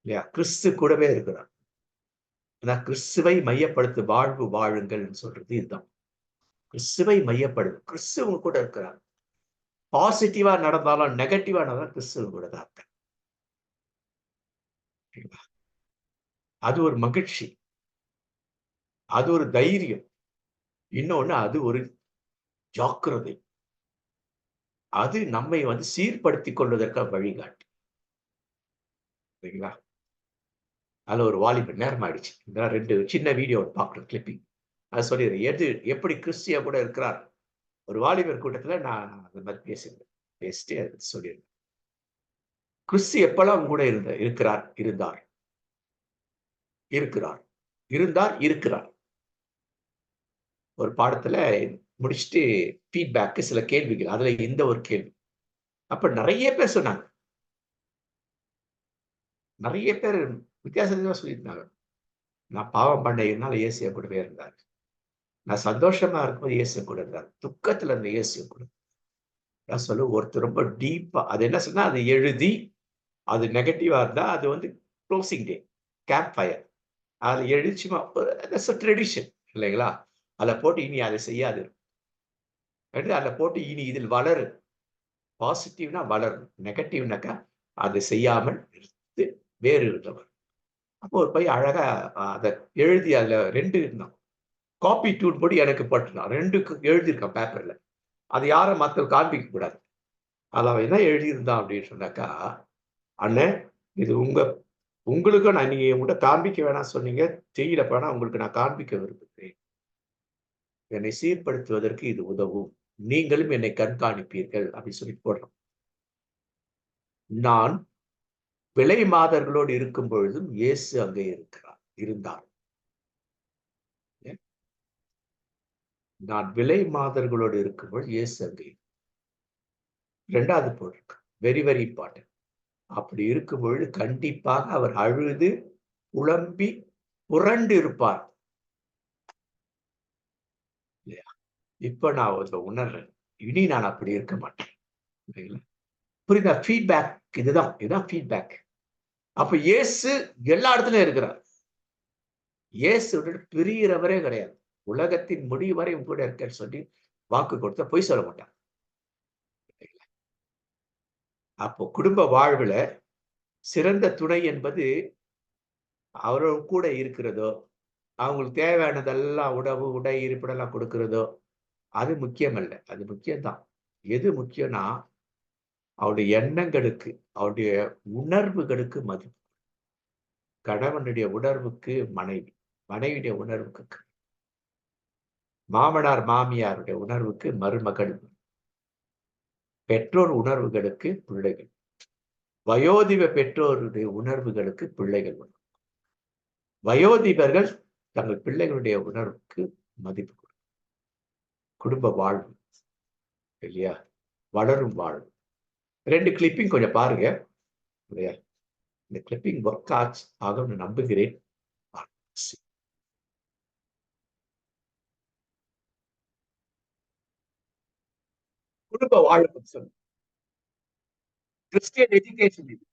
இல்லையா? கிறிஸ்து கூடவே இருக்கிறார். நான் கிறிஸ்துவை மையப்படுத்தி வாழ்வு வாழுங்கள் சொல்றது இதுதான். கிறிஸ்துவை மையப்படு, கிறிஸ்துவ கூட இருக்கிறார். பாசிட்டிவா நடந்தாலும் நெகட்டிவா நடந்தாலும் கிறிஸ்துவ கூட தான் இருக்கார். அது ஒரு மகிழ்ச்சி, அது ஒரு தைரியம். இன்னொன்னு அது ஒரு ஜாக்கிரதை. அது நம்மை சீர்படுத்திக் கொள்வதற்காக வழிகாட்டு. சரிங்களா? அதுல ஒரு வாலிபர் நேரம் ஆயிடுச்சு. இந்த 2 சின்ன வீடியோ பார்க்கணும் கிளிப்பிங். அது சொல்லிடுறேன். எப்படி கிறிஸ்டியா கூட இருக்கிறார். ஒரு வாலிபர் கூட்டத்துல நான் அந்த மாதிரி பேசியிருந்தேன். பேசிட்டு அதை சொல்லியிருந்தேன். கிறிஸ்து எப்பெல்லாம் கூட இருக்கிறார், இருந்தார், இருக்கிறார், இருந்தார், இருக்கிறார். ஒரு பாடத்துல முடிச்சுட்டு ஃபீட்பேக் சில கேள்விகள். அதுல இந்த ஒரு கேள்வி. அப்ப நெறைய பேர் சொன்னாங்க. நெறைய பேர் வித்தியாச வித்தியாசமா சொல்லியிருந்தாங்க. நான் பாவம் பண்ணதுனால இயேசு என் கூடவே இருந்தார். நான் சந்தோஷமா இருக்கும்போது இயேசு என் கூட இருந்தார். துக்கத்துல இருந்த இயேசு என் கூட. நான் சொல்லுவேன் ஒருத்தர் ரொம்ப டீப்பா அது என்ன சொன்னா, அது எழுதி, அது நெகட்டிவா இருந்தா அது குளோசிங் டே, கேம்ப் ஃபயர். அதுல எழுதி சும்மா தட்ஸ் எ ட்ரெடிஷன் இல்லைங்களா? அதுல போட்டு இனி அதை செய்யாது. அதுல போட்டு இனி இதில் வளரு. பாசிட்டிவ்னா வளரும். நெகட்டிவ்னாக்கா அதை செய்யாமல் நிறுத்து வேறு இருந்தவர். அப்போ ஒரு பையன் அழகா அத எழுதி அதுல 2 இருந்தான். காப்பி டூட் படி எனக்கு பட்டுனான். 2 எழுதியிருக்கான் பேப்பர்ல. அது யாரும் மத்தவங்க காண்பிக்க கூடாது. அதுல அவன் என்ன எழுதியிருந்தான் அப்படின்னு சொன்னாக்கா, "அண்ணே இது உங்களுக்கும் நீங்க என்கிட்ட காண்பிக்க வேணாம் சொன்னீங்க. செய்யலப்பா ஆனா உங்களுக்கு நான் காண்பிக்க விரும்புகிறேன். என்னை சீர்படுத்துவதற்கு இது உதவும். நீங்களும் என்னை கண்காணிப்பீர்கள்." அப்படின்னு சொல்லி போடுறான். நான் விலை மாதர்களோடு இருக்கும் பொழுதும் இயேசு அங்கே இருந்தார். நான் விலை மாதர்களோடு இருக்கும்போது இயேசு அங்கே 2வது போட்டிருக்கு. Very very important. அப்படி இருக்கும் பொழுது கண்டிப்பாக அவர் அழுது, புலம்பி, புரண்டு இருப்பார். இல்லையா? இப்ப நான் அத உணர்றேன். இனி நான் அப்படி இருக்க மாட்டேன். இல்லைங்களா? புரியுதா? ஃபீட்பேக் இதுதான் ஃபீட்பேக். அப்ப இயேசு எல்லா இடத்துலயும் இருக்கிறார். இயேசு விட்டுட்டு பிரிகிறவரே கிடையாது. உலகத்தின் முடிவு வரை உங்க கூட இருக்கேன்னு சொல்லி வாக்கு கொடுத்தா பொய் சொல்ல மாட்டார். அப்போ குடும்ப வாழ்வுல சிறந்த துணை என்பது அவரோட கூட இருக்கிறதோ, அவங்களுக்கு தேவையானதெல்லாம் உணவு, உடை, இருப்பிடம்லாம் கொடுக்கிறதோ, அது முக்கியம் அல்ல. அது முக்கியம் தான். எது முக்கியம்னா, அவருடைய எண்ணங்களுக்கு, அவருடைய உணர்வுகளுக்கு மதிப்பு. கணவனுடைய உணர்வுக்கு மனைவி, மனைவியுடைய உணர்வுக்கு மாமனார், மாமியாருடைய உணர்வுக்கு மருமகள், பெற்றோர் உணர்வுகளுக்கு பிள்ளைகள், வயோதிப பெற்றோருடைய உணர்வுகளுக்கு பிள்ளைகள். வயோதிபர்கள் தங்கள் பிள்ளைகளுடைய உணர்வுக்கு மதிப்பு குடும்ப வாழ்வு இல்லையா? வளரும் வாழ்வு. 2 கிளிப்பிங் கொஞ்சம் பாருங்க. இல்லையா? இந்த கிளிப்பிங் ஒர்க் ஆகும்னு நம்புகிறேன். குடும்ப வாழ்வு சொல்லு. கிறிஸ்டியன் எஜுகேஷன் இது.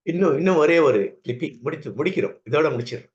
இன்னும் ஒரே ஒரு கிளிப்பிங் முடிக்கிறோம். இதோட முடிச்சிடுறோம்.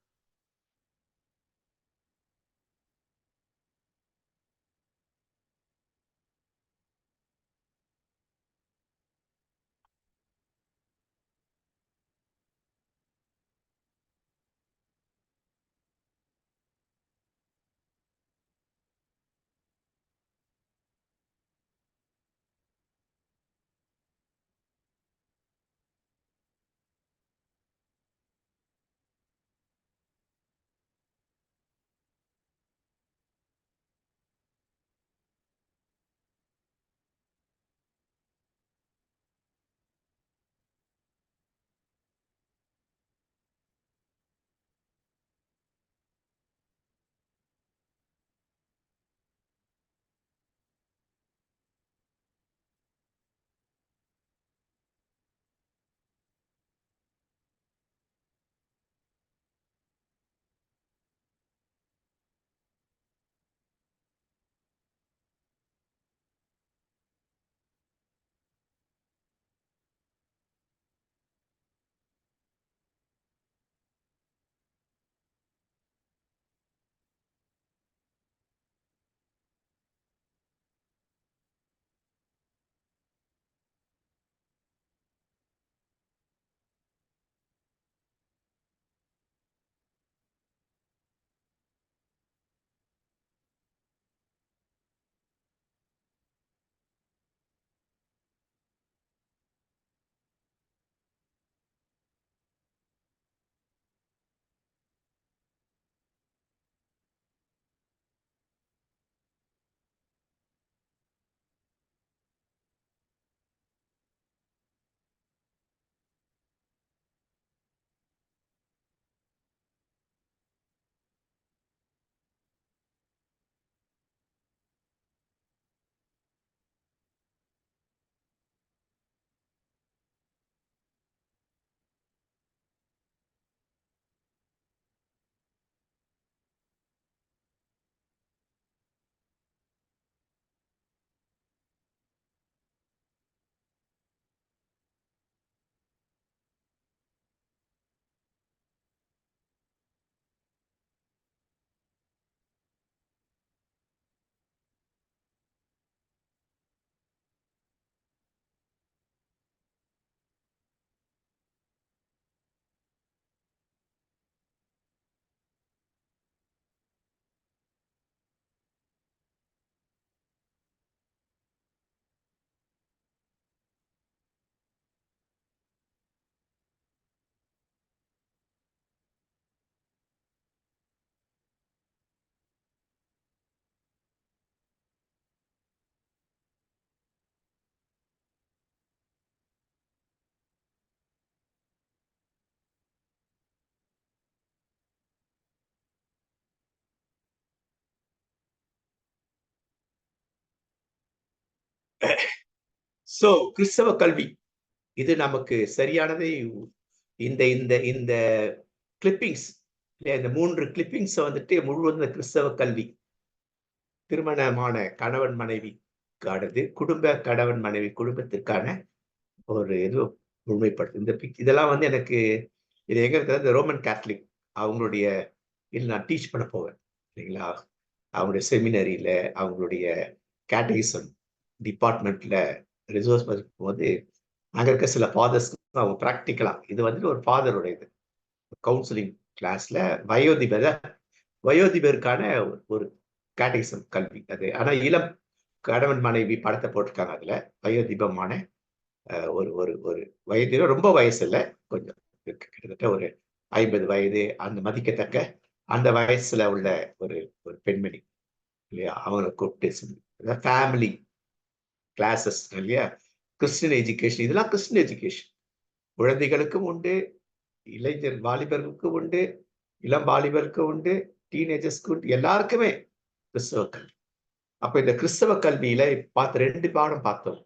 சோ கிறிஸ்தவ கல்வி இது நமக்கு சரியானதை இந்த இந்த இந்த கிளிப்பிங்ஸ் இந்த 3 கிளிப்பிங்ஸ் வந்துட்டு முழுவதும் இந்த கிறிஸ்தவ கல்வி திருமணமான கணவன் மனைவிக்கானது, கணவன் மனைவி குடும்பத்திற்கான ஒரு இது முழுமைப்படுத்து. இதெல்லாம் வந்து எனக்கு இது எங்க இருக்குன்னா, இந்த ரோமன் கேத்தலிக் அவங்களுடைய இதுல நான் டீச் பண்ண போவேன். இல்லைங்களா? அவங்களுடைய செமினரியில, அவங்களுடைய கேட்டகிசம் டிபார்ட்மெண்ட்ல ரிசோர்ஸ் போது, அங்க இருக்க சில ஃபாதர்ஸ் அவங்க பிராக்டிகலா இது வந்துட்டு ஒரு ஃபாதரோட இது. கவுன்சிலிங் கிளாஸ்ல வயோதிபர வயோதிபருக்கான ஒரு கேட்டகிசம் கல்வி அது. ஆனா இளம் கணவன் மனைவி படத்தை போட்டிருக்காங்க அதுல. வயோதிபமான ஒரு ஒரு ஒரு வயதில ரொம்ப வயசு இல்ல. கொஞ்சம் இருக்கு. கிட்டத்தட்ட ஒரு 50 வயது அந்த மதிக்கத்தக்க அந்த வயசுல உள்ள ஒரு ஒரு பெண்மணி இல்லையா? அவங்கள கூப்பிட்டு ஃபேமிலி கிளாஸஸ் இல்லையா? கிறிஸ்டியன் எஜுகேஷன் இதெல்லாம் கிறிஸ்டியன் எஜுகேஷன். குழந்தைகளுக்கும் உண்டு, இளைஞர் வாலிபர்களுக்கும் உண்டு, இளம் வாலிபருக்கு உண்டு, டீனேஜர்ஸ்க்கு உண்டு, எல்லாருக்குமே கிறிஸ்தவ கல்வி. அப்ப இந்த கிறிஸ்தவ கல்வியில பார்த்த 2 பாடம் பார்த்தோம்.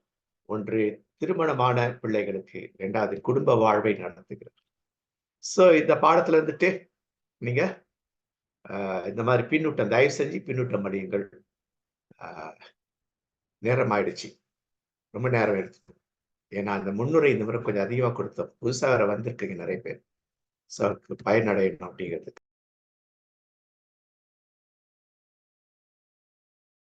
ஒன்று திருமணமான பிள்ளைகளுக்கு, 2வது குடும்ப வாழ்வை நடத்துகிறது. சோ இந்த பாடத்துல இருந்துட்டு நீங்க இந்த மாதிரி பின்னூட்டம் தயவு செஞ்சு பின்னூட்டம் அடியுங்கள். நேரம் ஆயிடுச்சு. ரொம்ப நேரம் எடுத்து ஏன்னா அந்த முன்னுரை இந்த முறை கொஞ்சம் அதிகமா கொடுத்தோம். புதுசா வேற வந்திருக்குங்க நிறைய பேர். ஸோ பயனடையணும் அப்படிங்கிறதுக்கு.